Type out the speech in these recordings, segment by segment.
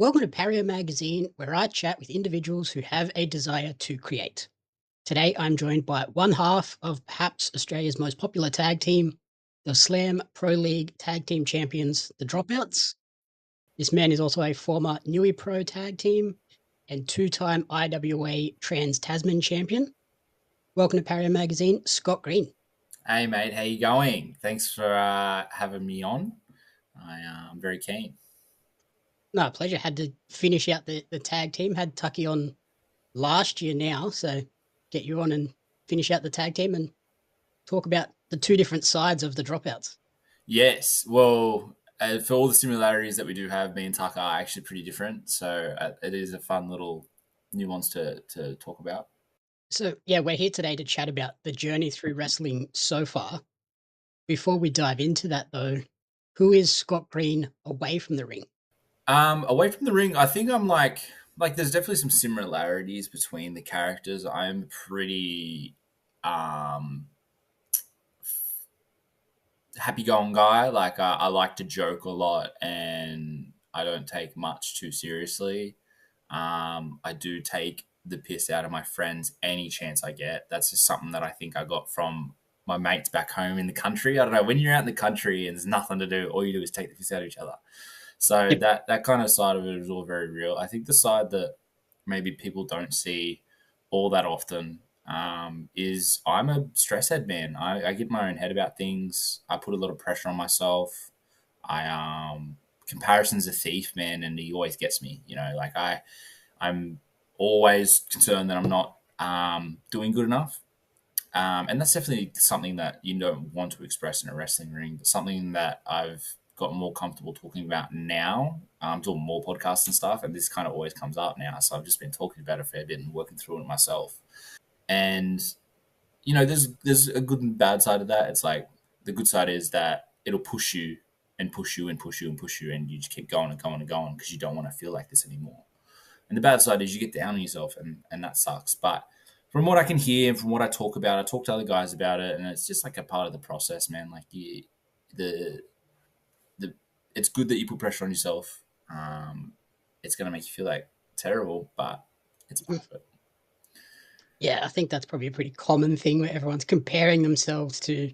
Welcome to Pario magazine, where I chat with individuals who have a desire to create. Today, I'm joined by one half of perhaps Australia's most popular tag team, the Slam Pro League Tag Team Champions, the Dropouts. This man is also a former Nui Pro Tag Team and two-time IWA Trans Tasman champion. Welcome to Pario magazine, Scott Green. Hey mate, how you going? Thanks for having me on. I'm very keen. No, pleasure. Had to finish out the tag team. Had Tucky on last year now, so get you on and finish out the tag team and talk about the two different sides of the dropouts. Yes, well, for all the similarities that we do have, me and Tucker are actually pretty different. So it is a fun little nuance to talk about. So, yeah, we're here today to chat about the journey through wrestling so far. Before we dive into that, though, who is Scott Green away from the ring? Away from the ring, I think I'm like there's definitely some similarities between the characters. I'm pretty um happy going guy. Like I like to joke a lot, and I don't take much too seriously. I do take the piss out of my friends any chance I get. That's just something that I think I got from my mates back home in the country. I don't know, when you're out in the country and there's nothing to do, all you do is take the piss out of each other. So Yep. that kind of side of it is all very real. I think the side that maybe people don't see all that often is I'm a stress head man. I get my own head about things. I put a lot of pressure on myself. I comparison's a thief, man, and he always gets me. Like I'm always concerned that I'm not doing good enough. And that's definitely something that you don't want to express in a wrestling ring, but something that I've gotten more comfortable talking about now. I'm doing more podcasts and stuff, and this kind of always comes up now. So I've just been talking about it a fair bit and working through it myself. And there's a good and bad side of that. It's like the good side is that it'll push you and push you and push you and push you, and you just keep going and going and going because you don't want to feel like this anymore. And the bad side is you get down on yourself, and that sucks. But from what I can hear and from what I talk about, I talk to other guys about it, and it's just like a part of the process, man. Like the the it's good that you put pressure on yourself. It's gonna make you feel like terrible, but it's part Mm. of it. Yeah, I think that's probably a pretty common thing where everyone's comparing themselves to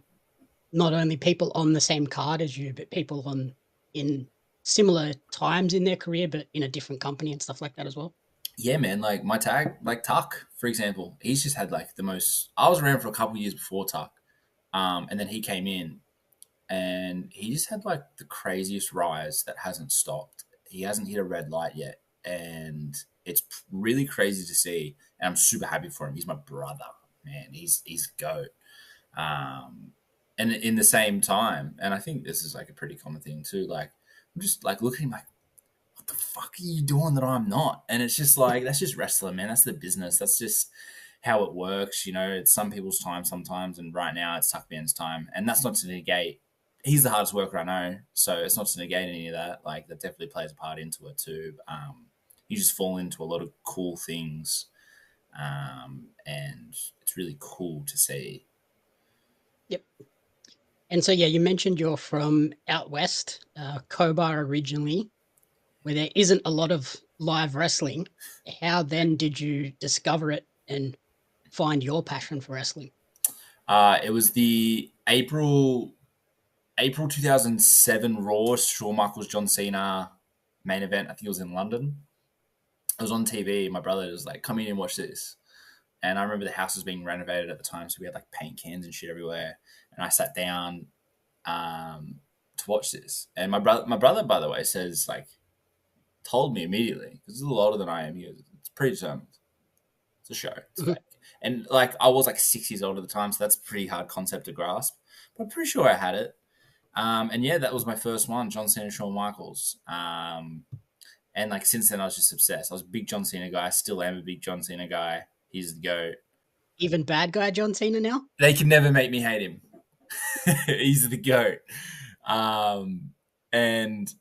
not only people on the same card as you, but people on in similar times in their career, but in a different company and stuff like that as well. Yeah, man. Like my tag, like Tuck, for example, he's just had like the most. I was around for a couple of years before Tuck, and then he came in, and he just had like the craziest rise that hasn't stopped. He hasn't hit a red light yet, and it's really crazy to see. And I'm super happy for him. He's my brother, man. He's a goat. Um, and in the same time, and I think this is like a pretty common thing too. Like I'm just like looking at him like, what the fuck are you doing that I'm not? And it's just like that's just wrestling, man. That's the business. That's just how it works. It's some people's time sometimes, and right now it's Tuckman's time. And that's not to negate. He's the hardest worker I know, so it's not to negate any of that. Like that definitely plays a part into it too. You just fall into a lot of cool things, and it's really cool to see. Yep. And so, yeah, you mentioned you're from out west, Cobar originally, where there isn't a lot of live wrestling. How then did you discover it and find your passion for wrestling? It was the April 2007 Raw, Shawn Michaels, John Cena main event. I think it was in London. It was on TV. My brother was like, "Come in and watch this." And I remember the house was being renovated at the time, so we had like paint cans and shit everywhere. And I sat down to watch this. And my brother, by the way, says like told me immediately because he's a little older than I am. He goes, "It's predetermined. It's a show. It's Mhm. fake." And like I was like 6 years old at the time, so that's a pretty hard concept to grasp. But I'm pretty sure I had it. And yeah, that was my first one, John Cena, Shawn Michaels. And like since then, I was just obsessed. I was a big John Cena guy. Still am a big John Cena guy. He's the goat. Even bad guy John Cena now? They can never make me hate him. He's the goat. Um, and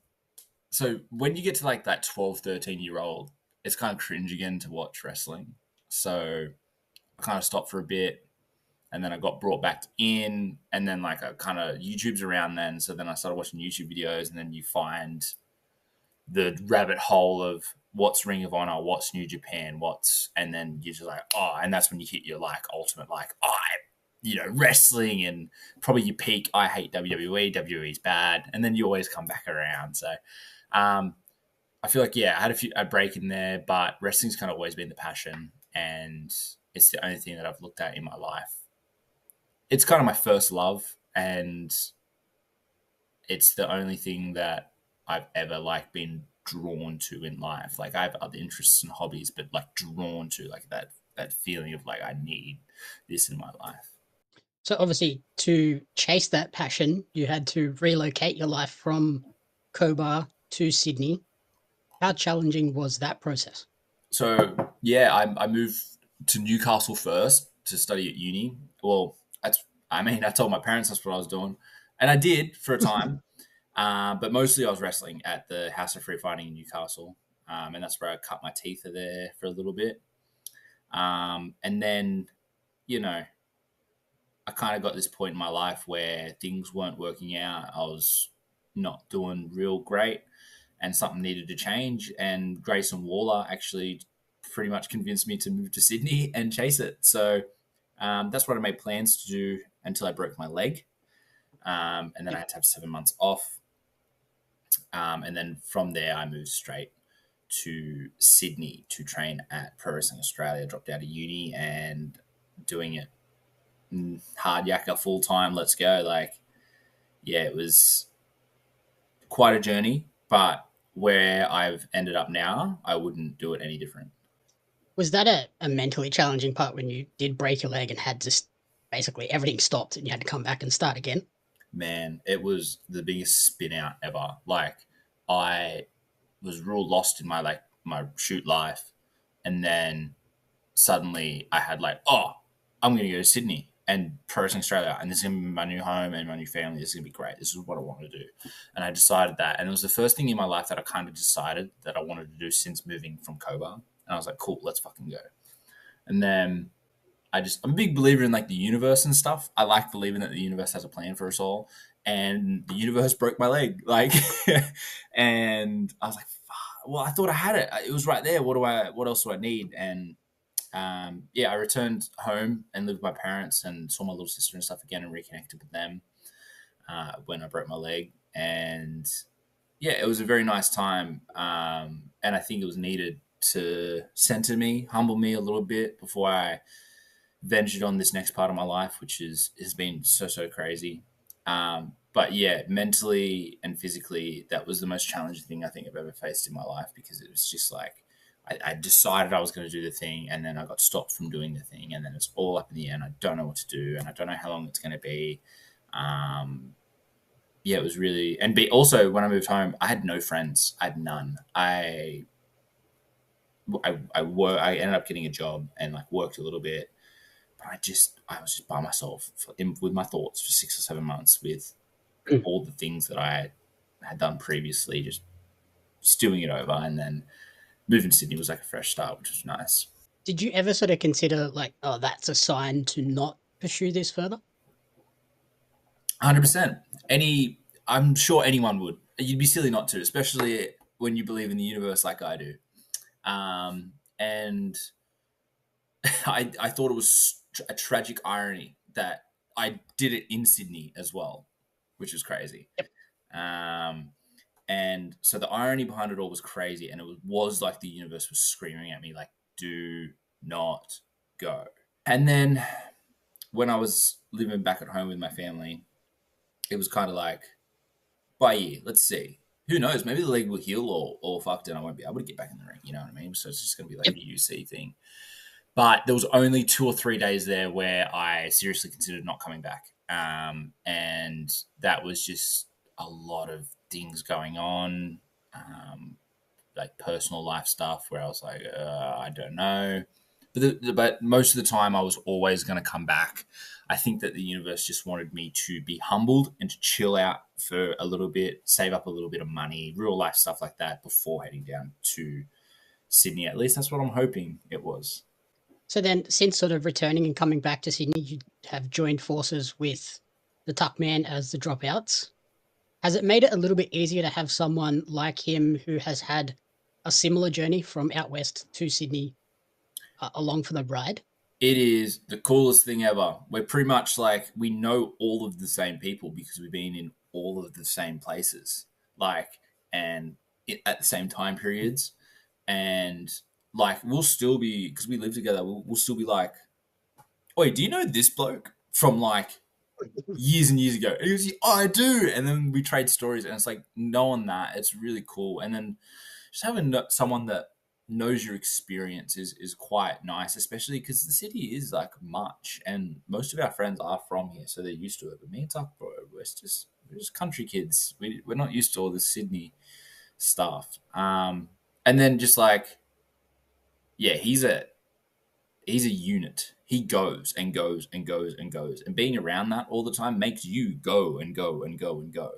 so when you get to like that 12, 13-year old, it's kind of cringe again to watch wrestling. So I kind of stopped for a bit, and then I got brought back in, and then like I kind of YouTube's around then. So then I started watching YouTube videos, and then you find the rabbit hole of what's Ring of Honor, what's New Japan, and then you're just like, oh, and that's when you hit your like ultimate, like, wrestling and probably your peak. I hate WWE. WWE's bad. And then you always come back around. So, um, I feel like, yeah, I had a break in there, but wrestling's kind of always been the passion. And it's the only thing that I've looked at in my life. It's kind of my first love, and it's the only thing that I've ever like been drawn to in life. Like I have other interests and hobbies, but like drawn to like that feeling of like I need this in my life. So obviously, to chase that passion, you had to relocate your life from Cobar to Sydney. How challenging was that process? So yeah, I moved to Newcastle first to study at uni. Well, I told my parents that's what I was doing, and I did for a time. But mostly I was wrestling at the House of Free Fighting in Newcastle, and that's where I cut my teeth there for a little bit. And then, you know, I kind of got this point in my life where things weren't working out. I was not doing real great, and something needed to change. And Grayson Waller actually pretty much convinced me to move to Sydney and chase it. So that's what I made plans to do until I broke my leg. And then I Yep. had to have 7 months off. And then from there, I moved straight to Sydney to train at Pro Wrestling Australia. Dropped out of uni and doing it hard yakka full time. Let's go. Like, yeah, it was quite a journey, but where I've ended up now, I wouldn't do it any different. Was that a mentally challenging part when you did break your leg and had to basically everything stopped and you had to come back and start again? Man, it was the biggest spin out ever. Like, I was real lost in my shoot life, and then suddenly I had like, oh, I'm going to go to Sydney and Pro Wrestling Australia, and this is going to be my new home and my new family. This is going to be great. This is what I want to do. And I decided that. And it was the first thing in my life that I kind of decided that I wanted to do since moving from Cobar. And I was like, cool, let's fucking go. And then I'm a big believer in like the universe and stuff. I like believing that the universe has a plan for us all. And the universe broke my leg. Like, and I was like, fuck. Well, I thought I had it. It was right there. What else do I need? And yeah, I returned home and lived with my parents and saw my little sister and stuff again and reconnected with them when I broke my leg. And yeah, it was a very nice time. And I think it was needed to center me, humble me a little bit before I ventured on this next part of my life, which has been so crazy. But yeah, mentally and physically, that was the most challenging thing I think I've ever faced in my life, because it was just like I decided I was going to do the thing, and then I got stopped from doing the thing, and then it's all up in the air. And I don't know what to do, and I don't know how long it's going to be. Um, yeah, it was really, and also when I moved home, I had no friends. I had none. I ended up getting a job and like worked a little bit, but I was just by myself with my thoughts for 6 or 7 months with all the things that I had done previously, just stewing it over. And then moving to Sydney was like a fresh start, which was nice. Did you ever sort of consider like, oh, that's a sign to not pursue this further? 100%. I'm sure anyone would. You'd be silly not to, especially when you believe in the universe like I do. And I thought it was a tragic irony that I did it in Sydney as well, which was crazy. Yep. And so the irony behind it all was crazy, and was like the universe was screaming at me, like, "Do not go." And then when I was living back at home with my family, it was kind of like, by year, let's see. Who knows? Maybe the leg will heal, or fucked, and I won't be able to get back in the ring. You know what I mean? So it's just going to be like Yep. a UC thing. But there was only 2 or 3 days there where I seriously considered not coming back. And that was just a lot of things going on, like personal life stuff where I was like, I don't know. But most of the time, I was always going to come back. I think that the universe just wanted me to be humbled and to chill out for a little bit, save up a little bit of money, real life stuff like that before heading down to Sydney. At least that's what I'm hoping it was. So then, since sort of returning and coming back to Sydney, you have joined forces with the Tuckman as the dropouts. Has it made it a little bit easier to have someone like him who has had a similar journey from out west to Sydney along for the ride? It is the coolest thing ever. We're pretty much like we know all of the same people because we've been in all of the same places, like and at the same time periods, and like we'll still be because we live together. We'll still be like, "Wait, do you know this bloke from like years and years ago?" And he was like, "Oh, I do." And then we trade stories, and it's like knowing that it's really cool. And then just having someone that knows your experience is quite nice, especially because the city is like much, and most of our friends are from here, so they're used to it. But me and Tuck, bro, we're just country kids. We're not used to all this Sydney stuff. And then just like yeah, he's a unit. He goes and goes and goes and goes, and being around that all the time makes you go and go and go and go.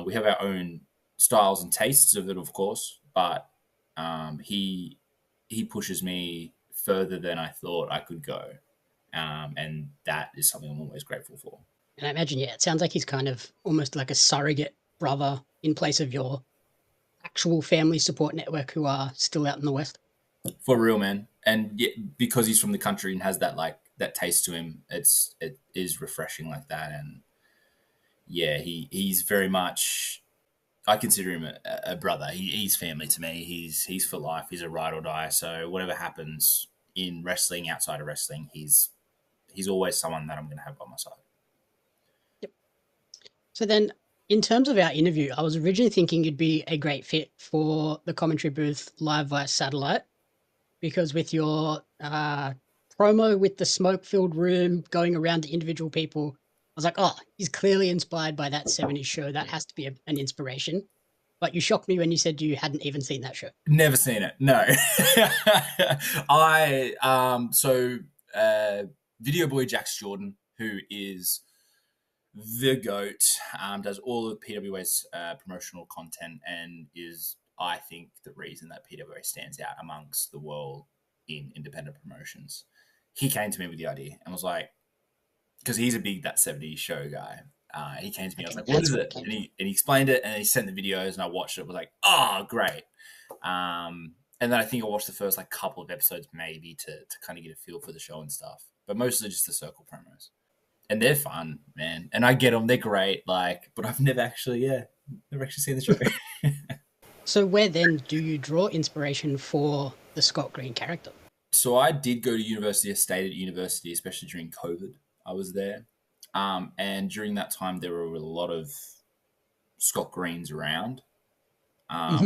We have our own styles and tastes of it, of course, but he pushes me further than I thought I could go, and that is something I'm always grateful for. And I imagine, yeah, it sounds like he's kind of almost like a surrogate brother in place of your actual family support network who are still out in the West. For real, man. And because he's from the country and has that like that taste to him, it is refreshing like that. And yeah, he's very much. I consider him a brother. He's family to me. He's for life. He's a ride or die. So whatever happens in wrestling, outside of wrestling, he's always someone that I'm going to have by my side. Yep. So then, in terms of our interview, I was originally thinking you'd be a great fit for the commentary booth live via satellite because with your promo with the smoke-filled room going around to individual people, I was like, oh, he's clearly inspired by that 70s show. That has to be an inspiration. But you shocked me when you said you hadn't even seen that show. Never seen it. No. I Video Boy Jax Jordan, who is the goat, does all of PWA's promotional content and is, I think, the reason that PWA stands out amongst the world in independent promotions. He came to me with the idea and was like, because he's a big That 70s Show guy. He came to me, I was Okay, like, what that's is where it it? came And from. he explained it and he sent the videos and I watched it. I was like, oh, great. And then I think I watched the first like couple of episodes maybe to kind of get a feel for the show and stuff, but mostly just the circle promos. And they're fun, man. And I get them; they're great. Like, but I've never actually seen the show. So where then do you draw inspiration for the Scott Green character? So I did go to university. I stayed at university, especially during COVID. I was there, and during that time there were a lot of Scott Greens around.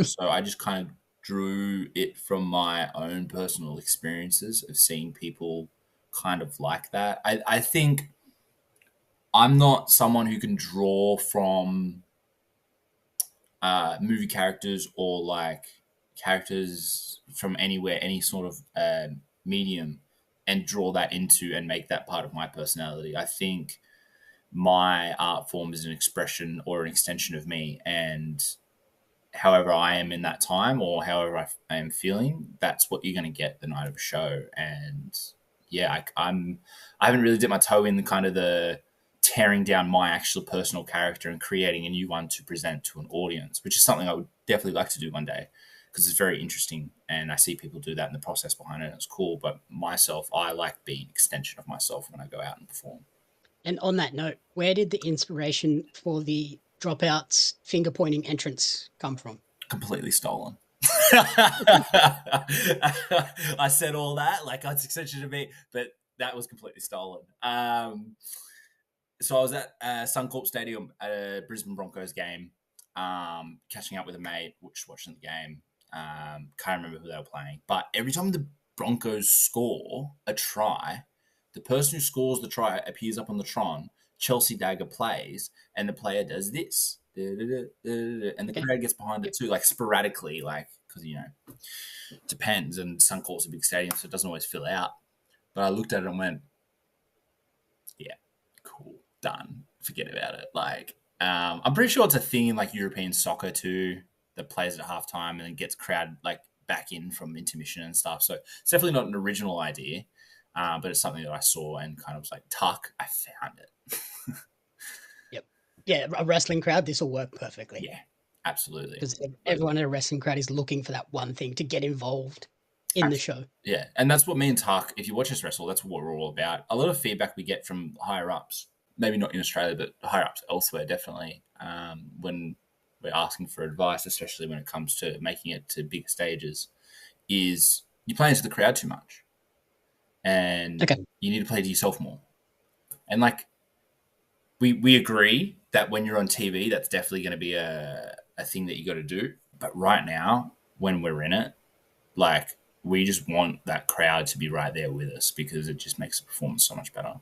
So I just kind of drew it from my own personal experiences of seeing people kind of like that. I think I'm not someone who can draw from movie characters or like characters from anywhere, any sort of medium, and draw that into and make that part of my personality. I think my art form is an expression or an extension of me, and however I am in that time or however I am feeling, that's what you're going to get the night of a show. And yeah, I haven't really dipped my toe in the kind of the tearing down my actual personal character and creating a new one to present to an audience, which is something I would definitely like to do one day because it's very interesting and I see people do that in the process behind it and it's cool. But myself, I like being an extension of myself when I go out and perform. And on that note, where did the inspiration for the dropouts finger pointing entrance come from? Completely stolen. I said all that like it's extension to me, but that was completely stolen. So I was at Suncorp Stadium at a Brisbane Broncos game, catching up with a mate, which watching the game. Can't remember who they were playing, but every time the Broncos score a try, the person who scores the try appears up on the Tron. Chelsea Dagger plays, and the player does this, and the Okay. crowd gets behind it Yep. too, like sporadically, like because it depends. And Suncorp's a big stadium, so it doesn't always fill out. But I looked at it and went, yeah, cool, done. Forget about it. Like, I'm pretty sure it's a thing in like European soccer too that plays at halftime and then gets crowd like back in from intermission and stuff. So it's definitely not an original idea, but it's something that I saw and kind of was like, Tuck, I found it. Yep. Yeah, a wrestling crowd, this will work perfectly Yeah, absolutely. because everyone in a wrestling crowd is looking for that one thing to get involved in the Abs- show. Yeah, and that's what me and Tuck, if you watch us wrestle, that's what we're all about. A lot of feedback we get from higher ups, maybe not in Australia, but higher ups elsewhere, definitely, when we're asking for advice, especially when it comes to making it to bigger stages, is you play into the crowd too much and Okay. you need to play to yourself more. And like, we agree that when you're on TV, that's definitely going to be a thing that you got to do. But right now, when we're in it, like we just want that crowd to be right there with us because it just makes the performance so much better.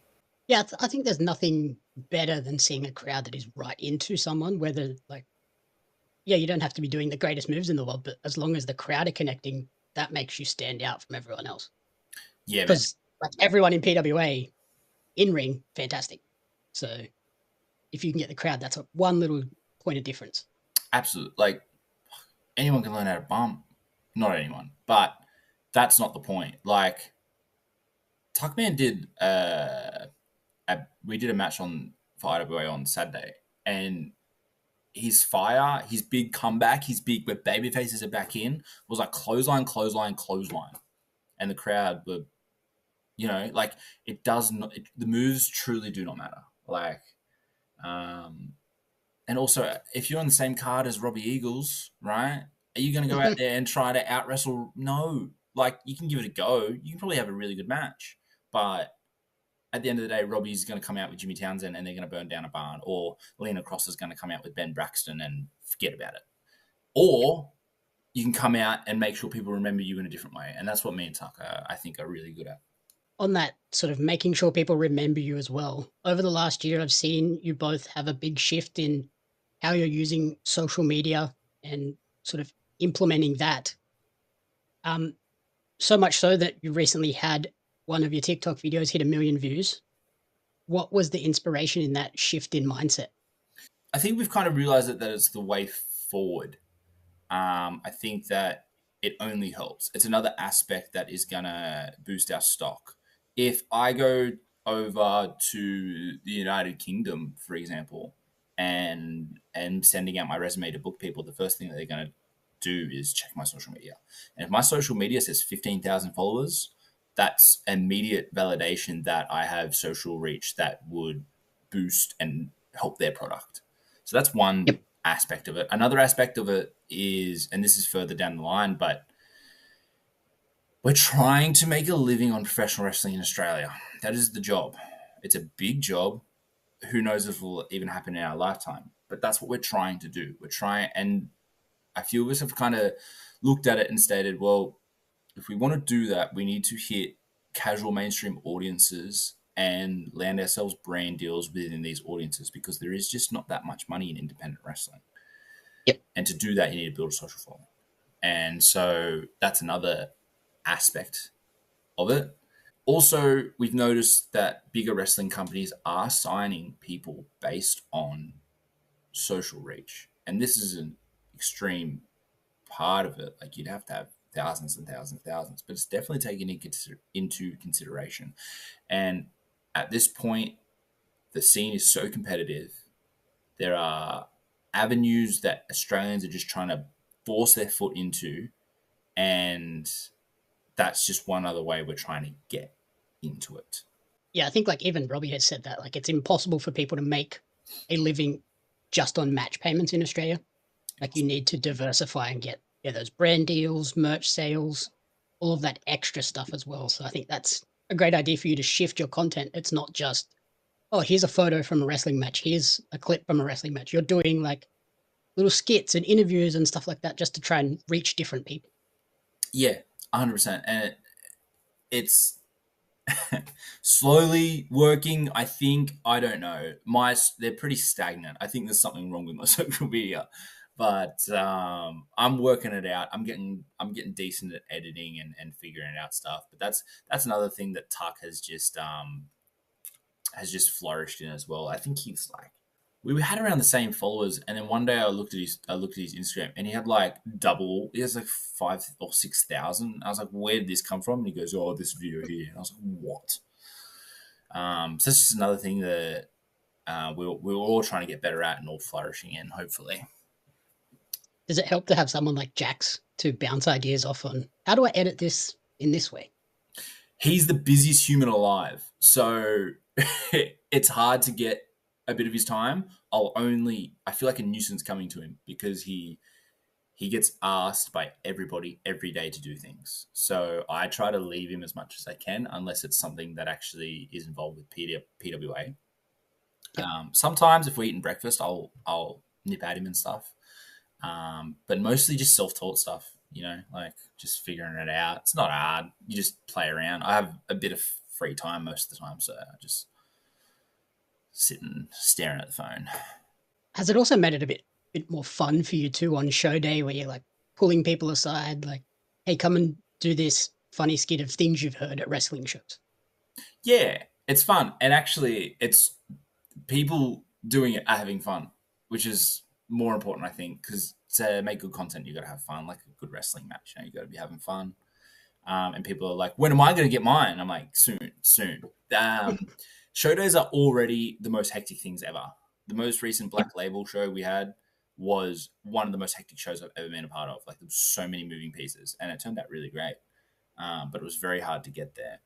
Yeah, I think there's nothing better than seeing a crowd that is right into someone, whether like, yeah, you don't have to be doing the greatest moves in the world, but as long as the crowd are connecting, that makes you stand out from everyone else. Yeah, man, Because like everyone in PWA in ring, fantastic. So if you can get the crowd, that's a one little point of difference. absolutely. Like anyone can learn how to bump, not anyone, but that's not the point. Like Tuckman did, we did a match on for IWA on Saturday, and his fire, his big comeback, his big where baby faces are back in was like clothesline, clothesline, clothesline, and the crowd were, like it does not. The moves truly do not matter. Like, um, and also if you're on the same card as Robbie Eagles, right? Are you going to go out there and try to out wrestle? No. Like you can give it a go. You can probably have a really good match, but at the end of the day, Robbie's going to come out with Jimmy Townsend and they're going to burn down a barn, or Lena Cross is going to come out with Ben Braxton and forget about it. Or you can come out and make sure people remember you in a different way. And that's what me and Tucker, I think, are really good at. On that sort of making sure people remember you as well. Over the last year, I've seen you both have a big shift in how you're using social media and sort of implementing that. Um, so much so that you recently had one of your TikTok videos hit 1 million views. What was the inspiration in that shift in mindset? I think we've kind of realized that it's the way forward. I think that it only helps. It's another aspect that is going to boost our stock. If I go over to the United Kingdom, for example, and sending out my resume to book people, the first thing that they're going to do is check my social media. And if my social media says 15,000 followers, that's immediate validation that I have social reach that would boost and help their product. So that's one Yep. aspect of it. Another aspect of it is, and this is further down the line, but we're trying to make a living on professional wrestling in Australia. That is the job. It's a big job. Who knows if it will even happen in our lifetime? But that's what we're trying to do. We're trying, and a few of us have kind of looked at it and stated, well, if we want to do that, we need to hit casual mainstream audiences and land ourselves brand deals within these audiences because there is just not that much money in independent wrestling. Yep. And to do that, you need to build a social following. And so that's another aspect of it. Also, we've noticed that bigger wrestling companies are signing people based on social reach. And this is an extreme part of it. Like you'd have to have thousands and thousands and thousands, but it's definitely taken into consideration. And at this point, the scene is so competitive. There are avenues that Australians are just trying to force their foot into, and that's just one other way we're trying to get into it. Yeah, I think like even Robbie has said that like it's impossible for people to make a living just on match payments in Australia. Like you need to diversify and get those brand deals, merch sales, all of that extra stuff as well. So I think that's a great idea for you to shift your content. It's not just, oh, here's a photo from a wrestling match, here's a clip from a wrestling match. You're doing like little skits and interviews and stuff like that just to try and reach different people. Yeah, 100%. And it's slowly working. I think, I don't know. They're pretty stagnant. I think there's something wrong with my social media. But I'm working it out. I'm getting decent at editing and figuring out stuff. But that's another thing that Tuck has just flourished in as well. I think he's like, we had around the same followers, and then one day I looked at his Instagram, and he had like double. He has like 5 or 6,000. I was like, where did this come from? And he goes, oh, this video here. And I was like, what? So that's just another thing that we're all trying to get better at and all flourishing in, hopefully. Does it help to have someone like Jax to bounce ideas off on? How do I edit this in this way? He's the busiest human alive, so it's hard to get a bit of his time. I feel like a nuisance coming to him because he gets asked by everybody every day to do things. So I try to leave him as much as I can, unless it's something that actually is involved with PWA. Yep. Sometimes if we're eating breakfast, I'll nip at him and stuff. But mostly just self-taught stuff, like just figuring it out. It's not hard. You just play around. I have a bit of free time most of the time, so I just sit and staring at the phone. Has it also made it a bit more fun for you too on show day where you're like pulling people aside, like, hey, come and do this funny skit of things you've heard at wrestling shows? Yeah, it's fun. And actually, it's people doing it are having fun, which is more important, I think, because to make good content, you got to have fun, like a good wrestling match. You got to be having fun. And people are like, when am I going to get mine? I'm like, soon, soon. Show days are already the most hectic things ever. The most recent Yep. Black Label show we had was one of the most hectic shows I've ever been a part of. Like, there was so many moving pieces, and it turned out really great. But it was very hard to get there.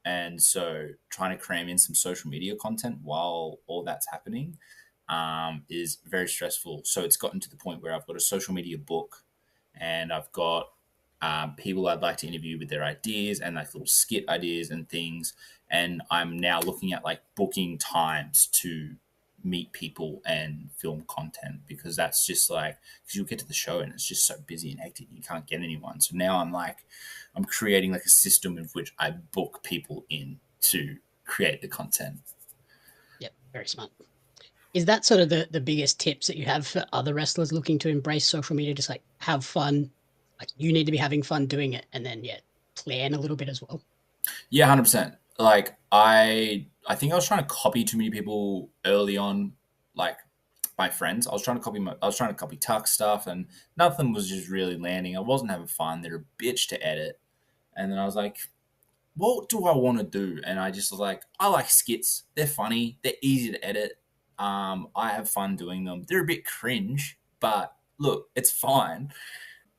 And so trying to cram in some social media content while all that's happening is very stressful. So it's gotten to the point where I've got a social media book and I've got people I'd like to interview with their ideas and like little skit ideas and things. And I'm now looking at like booking times to meet people and film content because that's just like, because you'll get to the show and it's just so busy and hectic, you can't get anyone. So now I'm creating like a system in which I book people in to create the content. Yep. Very smart. Is that sort of the biggest tips that you have for other wrestlers looking to embrace social media? Just like have fun, like you need to be having fun doing it, and then yeah, plan a little bit as well. Yeah, 100%. Like I think I was trying to copy too many people early on, like my friends. I was trying to copy Tuck stuff, and nothing was just really landing. I wasn't having fun. They're a bitch to edit, and then I was like, what do I want to do? And I just was like, I like skits. They're funny. They're easy to edit. I have fun doing them. They're a bit cringe, but look, it's fine.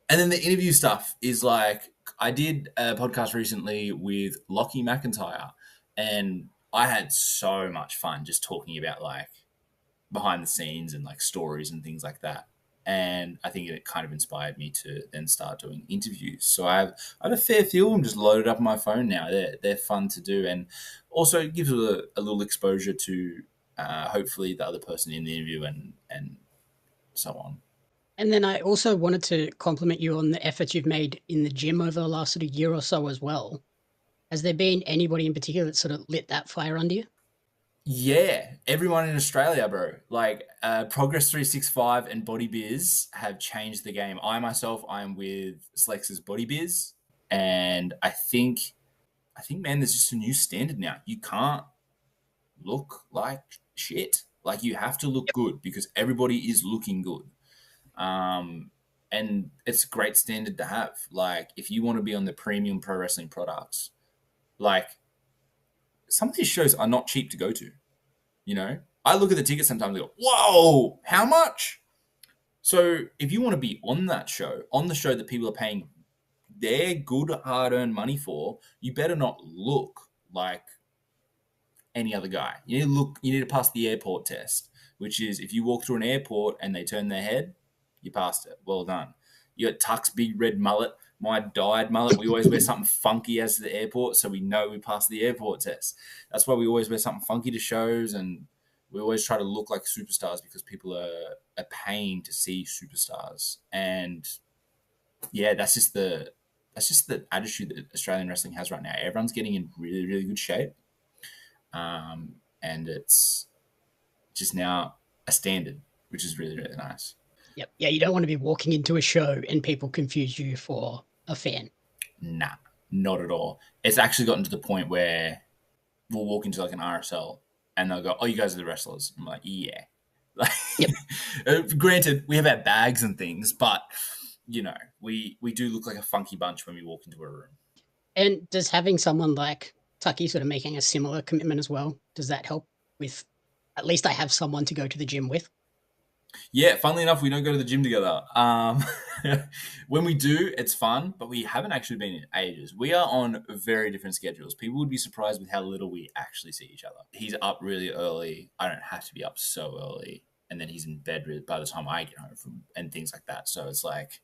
And then the interview stuff is like, I did a podcast recently with Lockie McIntyre, and I had so much fun just talking about like behind the scenes and like stories and things like that. And I think it kind of inspired me to then start doing interviews. So I have a fair few of them just loaded up on my phone now. They're fun to do, and also it gives a little exposure to hopefully the other person in the interview and so on. And then I also wanted to compliment you on the efforts you've made in the gym over the last sort of year or so as well. Has there been anybody in particular that sort of lit that fire under you? Yeah, everyone in Australia, bro. Like Progress 365 and Body Biz have changed the game. I am with Slex's Body Biz, and I think, man, there's just a new standard now. You can't look like shit. Like you have to look good because everybody is looking good. Um, and it's a great standard to have. Like if you want to be on the premium pro wrestling products, like some of these shows are not cheap to go to. I look at the tickets sometimes and go, whoa, how much? So if you want to be on that show, on the show that people are paying their good hard earned money for, you better not look like any other guy. You need to pass the airport test, which is if you walk through an airport and they turn their head, you passed it. Well done. You got Tuck's big red mullet, my dyed mullet. We always wear something funky as to the airport, so we know we passed the airport test. That's why we always wear something funky to shows, and we always try to look like superstars because people are paying to see superstars. And yeah, that's just the attitude that Australian wrestling has right now. Everyone's getting in really, really good shape, and it's just now a standard, which is really, really nice. Yep. Yeah, you don't want to be walking into a show and people confuse you for a fan. Nah, not at all. It's actually gotten to the point where we'll walk into like an RSL and they'll go, "Oh, you guys are the wrestlers." I'm like, "Yeah." Like, Yep. granted, we have our bags and things, but we do look like a funky bunch when we walk into a room. And does having someone like Tucky sort of making a similar commitment as well, does that help with? At least I have someone to go to the gym with. Yeah, funnily enough, we don't go to the gym together. When we do, it's fun, but we haven't actually been in ages. We are on very different schedules. People would be surprised with how little we actually see each other. He's up really early. I don't have to be up so early. And then he's in bed by the time I get home and things like that. So it's like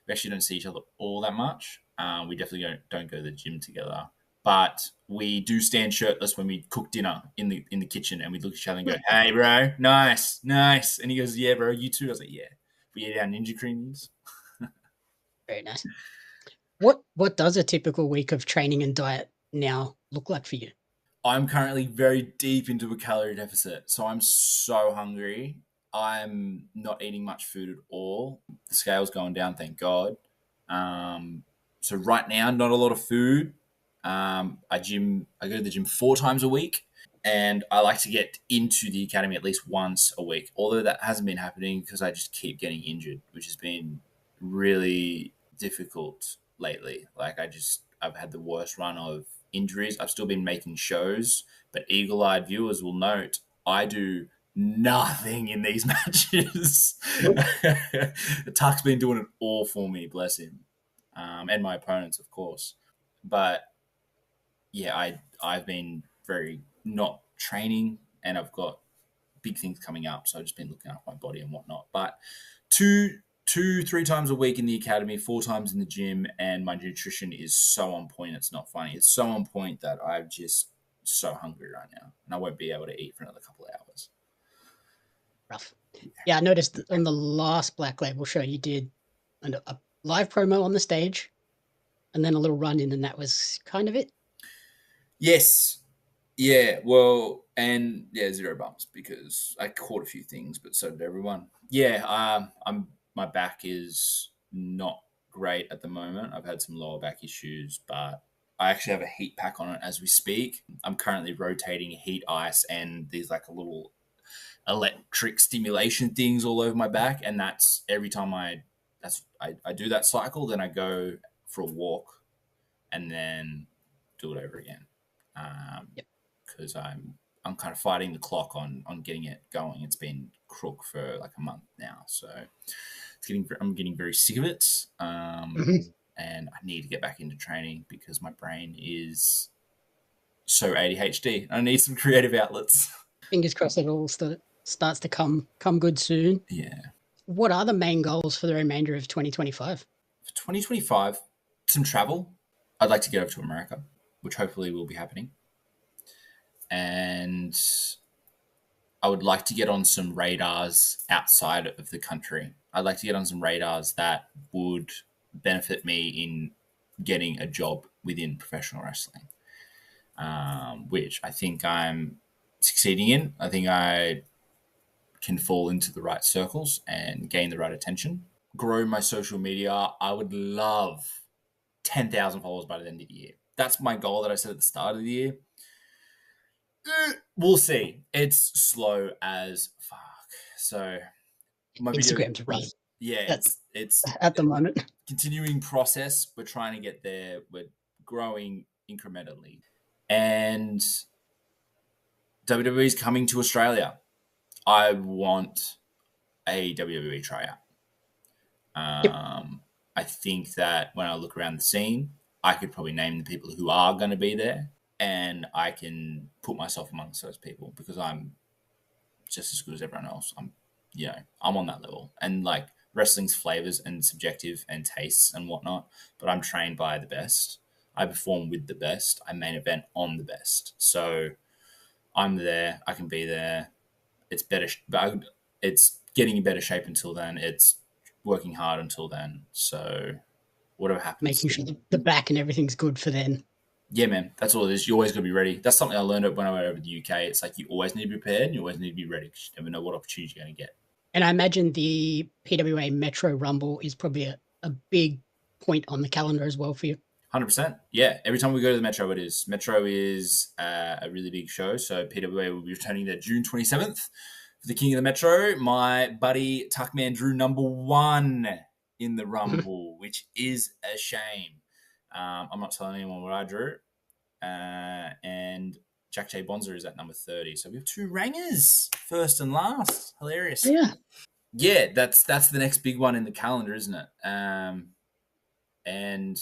we actually don't see each other all that much. We definitely don't go to the gym together. But we do stand shirtless when we cook dinner in the kitchen, and we look at each other and go, "Hey, bro, nice, nice." And he goes, "Yeah, bro, you too." I was like, "Yeah." We eat our ninja creams. Very nice. What does a typical week of training and diet now look like for you? I'm currently very deep into a calorie deficit, so I'm so hungry. I'm not eating much food at all. The scale's going down, thank God. So right now, not a lot of food. I go to the gym 4 times a week, and I like to get into the academy at least once a week. Although that hasn't been happening because I just keep getting injured, which has been really difficult lately. I've had the worst run of injuries. I've still been making shows, but eagle-eyed viewers will note I do nothing in these matches. Tuck's been doing it all for me, bless him, and my opponents, of course. But yeah, I've been very not training, and I've got big things coming up, so I've just been looking after my body and whatnot. But two, 3 times a week in the academy, 4 times in the gym, and my nutrition is so on point. It's not funny. It's so on point that I'm just so hungry right now, and I won't be able to eat for another couple of hours. Rough. Yeah, I noticed that on the last Black Label show you did a live promo on the stage and then a little run in, and that was kind of it. Yes. Yeah, well, and yeah, zero bumps because I caught a few things, but so did everyone. Yeah, my back is not great at the moment. I've had some lower back issues, but I actually have a heat pack on it as we speak. I'm currently rotating heat ice and these like a little electric stimulation things all over my back, and that's every time I do that cycle, then I go for a walk and then do it over again. Yep. Because I'm kind of fighting the clock on getting it going. It's been crook for like a month now, so I'm getting very sick of it. Mhm. And I need to get back into training because my brain is so ADHD. I need some creative outlets. Fingers crossed it all starts to come good soon. Yeah. What are the main goals for the remainder of 2025? For 2025, some travel. I'd like to get over to America, which hopefully will be happening. And I would like to get on some radars outside of the country. I'd like to get on some radars that would benefit me in getting a job within professional wrestling, which I think I'm succeeding in. I think I can fall into the right circles and gain the right attention. Grow my social media. I would love 10,000 followers by the end of the year. That's my goal that I set at the start of the year. We'll see. It's slow as fuck. So my video, Instagram's rough yeah, at, it's at the moment. continuing process. We're trying to get there. We're growing incrementally, and WWE is coming to Australia. I want a WWE tryout. Yep. I think that when I look around the scene, I could probably name the people who are going to be there, and I can put myself amongst those people because I'm just as good as everyone else. I'm on that level. And like wrestling's flavors and subjective and tastes and whatnot, but I'm trained by the best. I perform with the best. I main event on the best. So I'm there. I can be there. It's better, but it's getting in better shape until then. It's working hard until then. So whatever happens, Making sure the back and everything's good for then. yeah, man, that's all it is. You always got to be ready. That's something I learned when I went over to the UK. It's like you always need to be prepared and you always need to be ready because you never know what opportunity you're going to get. And I imagine the PWA Metro Rumble is probably a big point on the calendar as well for you. 100%. Yeah. Every time we go to the Metro, it is. Metro is a really big show. So PWA will be returning there June 27th for the King of the Metro. My buddy Tuckman drew number 1 in the Rumble, which is a shame. I'm not telling anyone what I drew. And Jack J Bonza is at number 30. So we have two rangers, first and last. Hilarious. Yeah. Yeah, that's the next big one in the calendar, isn't it? And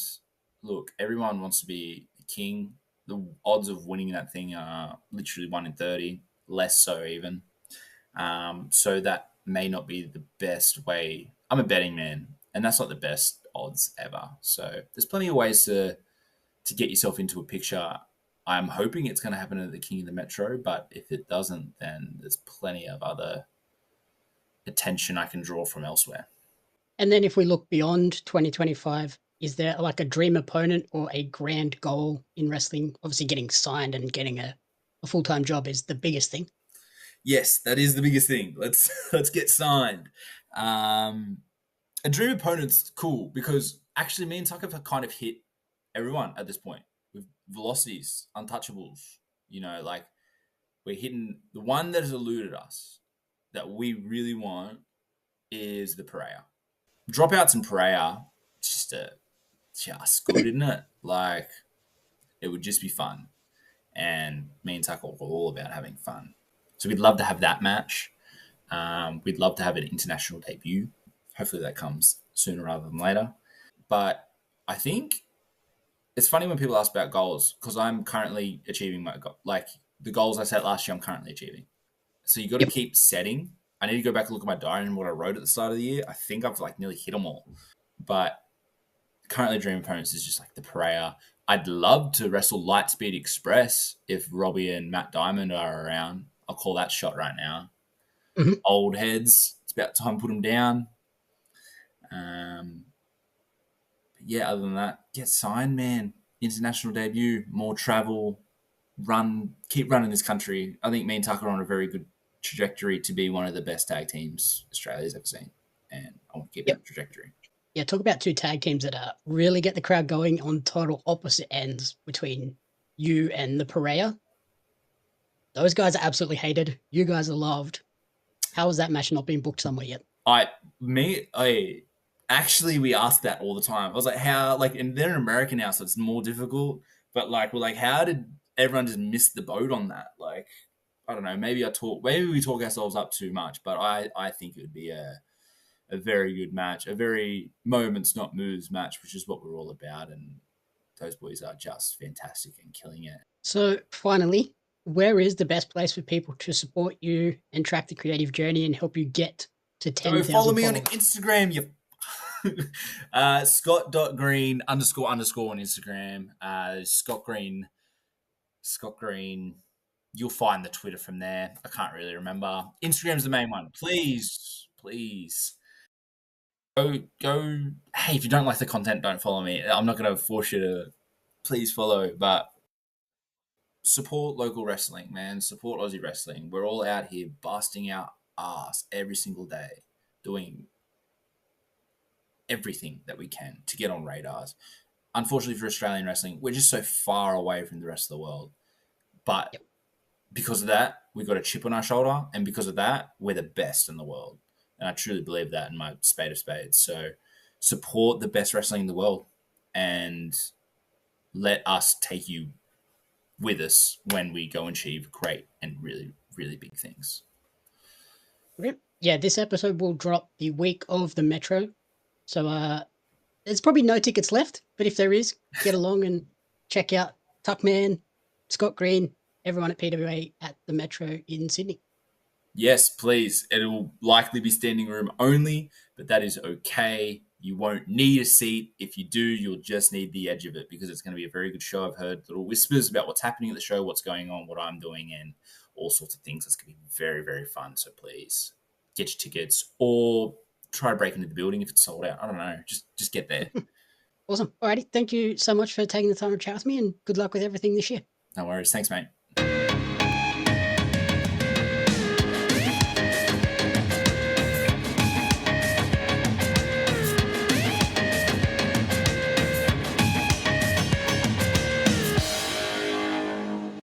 look, everyone wants to be the king. The odds of winning that thing are literally 1 in 30, less so even. So that may not be the best way. I'm a betting man, and that's not the best odds ever. So there's plenty of ways to get yourself into a picture. I'm hoping it's going to happen at the King of the Metro, but if it doesn't, then there's plenty of other attention I can draw from elsewhere. And then if we look beyond 2025, is there like a dream opponent or a grand goal in wrestling? Obviously, getting signed and getting a full time job is the biggest thing. Yes, that is the biggest thing. Let's let's get signed. A dream opponent's cool because actually me and Tucker have kind of hit everyone at this point with velocities, untouchables. Like we're hitting the one that has eluded us that we really want is the Pario. Dropouts in Pario, just good, isn't it? Like it would just be fun, and me and Tucker are all about having fun. So we'd love to have that match. We'd love to have an international debut. Hopefully that comes sooner rather than later. But I think it's funny when people ask about goals because I'm currently achieving my goal. Like the goals I set last year, I'm currently achieving. So you got to Yep. keep setting. I need to go back and look at my diary and what I wrote at the start of the year. I think I've like nearly hit them all. But currently, dream opponents is just like the Pareya. I'd love to wrestle Lightspeed Express if Robbie and Matt Diamond are around. I'll call that shot right now. Mhm. Old heads. It's about time to put them down. Yeah, other than that, get signed, man. International debut, more travel, keep running this country. I think me and Tucker are on a very good trajectory to be one of the best tag teams Australia's ever seen. And I want to keep Yep. that trajectory. Yeah, talk about two tag teams that really get the crowd going on total opposite ends between you and the Pareya. Those guys are absolutely hated. You guys are loved. How has that match not been booked somewhere yet? I actually we ask that all the time. I was like, how and they're in America now, so it's more difficult. But we're like, how did everyone just miss the boat on that? Like, I don't know. Maybe we talk ourselves up too much, but I think it would be a very good match, a very moments not moves match, which is what we're all about. And those boys are just fantastic and killing it. So, finally, where is the best place for people to support you and track the creative journey and help you get to Go follow 10,000 me on followers? Instagram, you Scott.green __ on Instagram. Scott Green. You'll find the Twitter from there. I can't really remember. Instagram's the main one. Please. Go. Hey, if you don't like the content, don't follow me. I'm not going to force you to please follow, but support local wrestling, man. Support Aussie wrestling. We're all out here busting our ass every single day, doing everything that we can to get on radars. Unfortunately for Australian wrestling, we're just so far away from the rest of the world. But Yep. because of that, we've got a chip on our shoulder. And because of that, we're the best in the world. And I truly believe that in my spade of spades. So support the best wrestling in the world and let us take you with us when we go and achieve great and really, really big things. Yeah, this episode will drop the week of the Metro. So, there's probably no tickets left, but if there is, get along and check out Tuckman, Scott Green, everyone at PWA at the Metro in Sydney. Yes, please. It will likely be standing room only, but that is okay. You won't need a seat. If you do, you'll just need the edge of it because it's going to be a very good show. I've heard little whispers about what's happening at the show, what's going on, what I'm doing, and all sorts of things. It's going to be very, very fun. So please get your tickets or try to break into the building if it's sold out. I don't know. Just get there. Awesome. Alrighty. Thank you so much for taking the time to chat with me and good luck with everything this year. No worries. Thanks, mate.